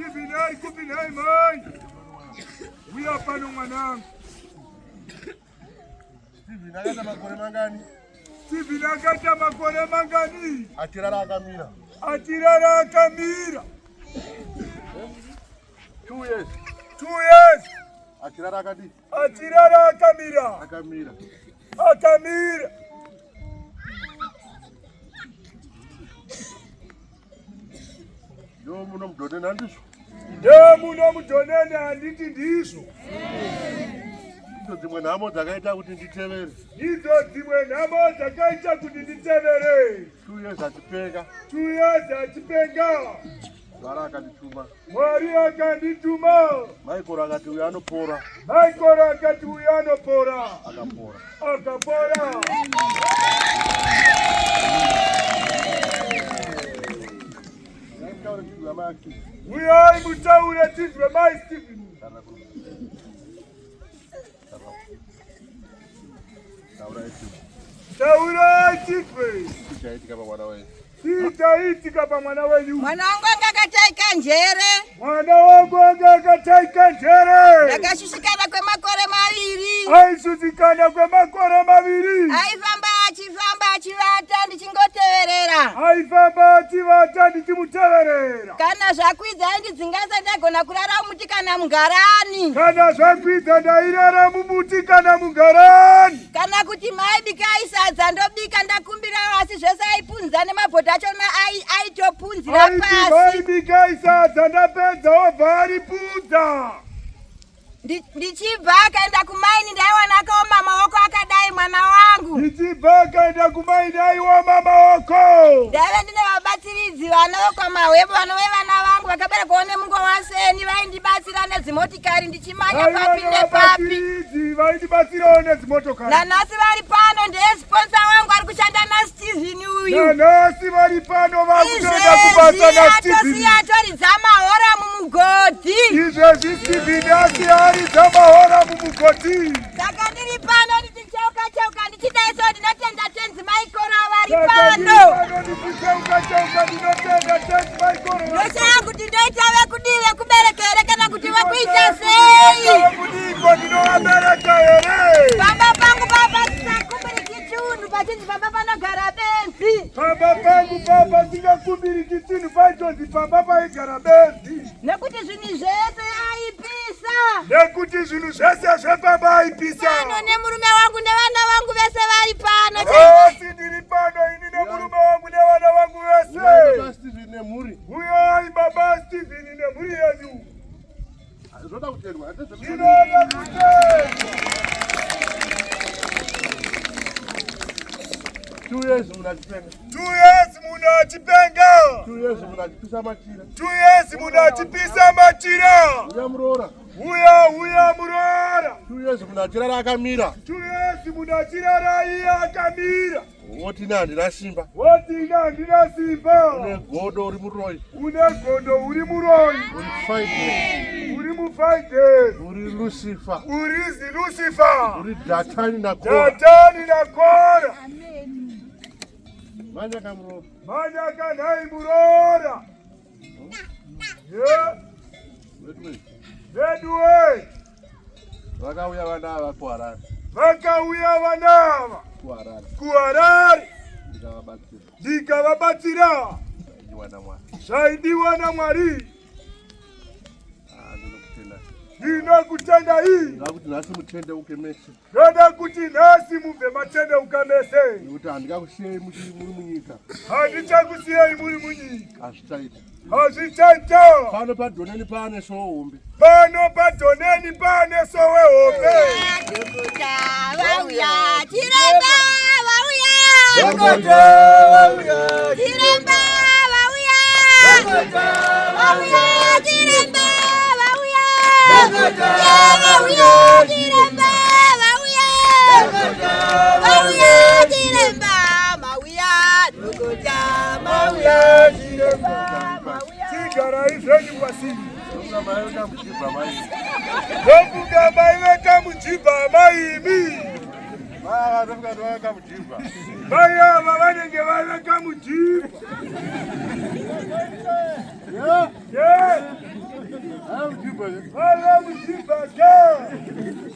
Tivinai kupinai mãe. Uya pano mwanangu. Steven akata makore mangani? Steven akata makore mangani? Atirara akamira. Atirara akamira. 2 years. 2 years. Atirara akadi? Atirara akamira. Akamira. Akamira. Yo muno mudonene handizvo. Yo muno mudonene handiti ndizvo. Idzo dzimwe nhamo dzakaita kuti nditevere. Idzo dzimwe nhamo dzakaita kuti nditevere. 2 years achipenga. 2 years achipenga. Mwari akandituma. Mwari akandituma. Michael akati uyu anopora. Michael akati uyu anopora. Akapora. Akapora. Uyai mutaure tizwe mai Steven. Taura tizwe. Sitaitika pamwana wenyu. Sitaitika pamwana wenyu. Mwana wangu angakataika njere. Mwana wangu angakataika njere. Ndakashushikana kwemakore maviri. Aishushikana kwemakore maviri. Aifamba achivata ndichingoteverera. Aifamba achivata ndichimuteverera. Kana zvakwidza ndidzingaza ndagona kurara mumuti kana mungarani. Kana zvakwidza ndairara mumuti kana mungarani. Kana kuti maibika isadza ndobika ndakumbira asi zvose aipunza nemabhodha achona aitopunzira pasi. Maibika isadza ndapedza obva aripudza. Ndichibva akaenda kumaini ndaiwana akaoma maoko akadai mwana wangu. Ndichibva akaenda kumaini aioma maoko. Ndaive ndine vabatsiridzi vanokwa mahwebo vanove vana vangu vakaberekwawo nemungo waSeni vaindibatsira nedzimotikari ndichimanya papi nepapi. Vabatsiridzi vaindibatsirawo nedzimotokari. Nanhasi vari pano ndesponsa wangu ari kushanda naSteven uyu. Nanhasi vari pano vakutoenda kubasa naSteven. Atosiya atoridza mahora mumugodhi. Izvezvi Steven asiaridza mahora mumugodhi. Saka ndiri pano ndichicheuka ndichidaiso ndinotenda tenzi Michael avari pano. Ndoshaya kuti ndoita vekudive kuberekere kana kuti vekuita sei. Pamba pangu papa sisakumbiri chitunhu pachinzi pamba panogara benzi. Pamba pangu papa singakumbiri chitunhu pachinzi pamba paigara benzi. Nekuti zvinhu zvese aipisa. Nekuti zvinhu zvese zvepamba aipisa. Pano nemurume wangu nevana vangu vese vari pano. Asi ndiri pano ini nemurume wangu nevana vangu vese. Steven nemhuri. Uyai baba Steven nemhuri yenyu. Zvoda kutendwa. Zvinoda kutendwa. 2 years munachipenga. 2 years munachipenga. 2 years munachipisa machira. 2 years munachipisa machira. Uya murora. Uya murora. 2 years munachirara akamira. 2 years munachirara iye akamira. Woti handina simba. Woti handina simba. Une godo uri muroi. Une godo uri muroi. Uri 5 years. Uri mu5 years. Uri Lucifer. Uri Lucifer. Uri Datani na Kora. Datani na Kora. Manya kamurora. Manya kanai murora. Yeah. Redway. Vakauya vanava kuHarare. Vakauya vanava kuHarare. Ndikavabatsira. Zvaidiwa naMwari. Ndinokutenda iyi. Ndoda kuti nhasi mutendeuke mese. Ndoda kuti nhasi mubve matendeuka mese. Nekuti handingakusiyei muri munyika. Handichakusiyei muri munyika. Hazvichaita. Hazvichaita. Pano paDhoneni pane sohombe. Pano paDhoneni pane sohombe. Dokota vauya, Chiremba vauya. Dokota vauya. Chiremba vauya. Dokota vauya. Chiremba vauya. Dokota vauya. Chiremba vauya. Dokota vauya. Chiremba vauya. Dokota vauya. Chiremba vauya. Sigara izvenyu kwasini. Ndofunga mai veka mujibha maimi. Mai ava vanenge vaveka mujibha. muchimba. Wala muchimba ke.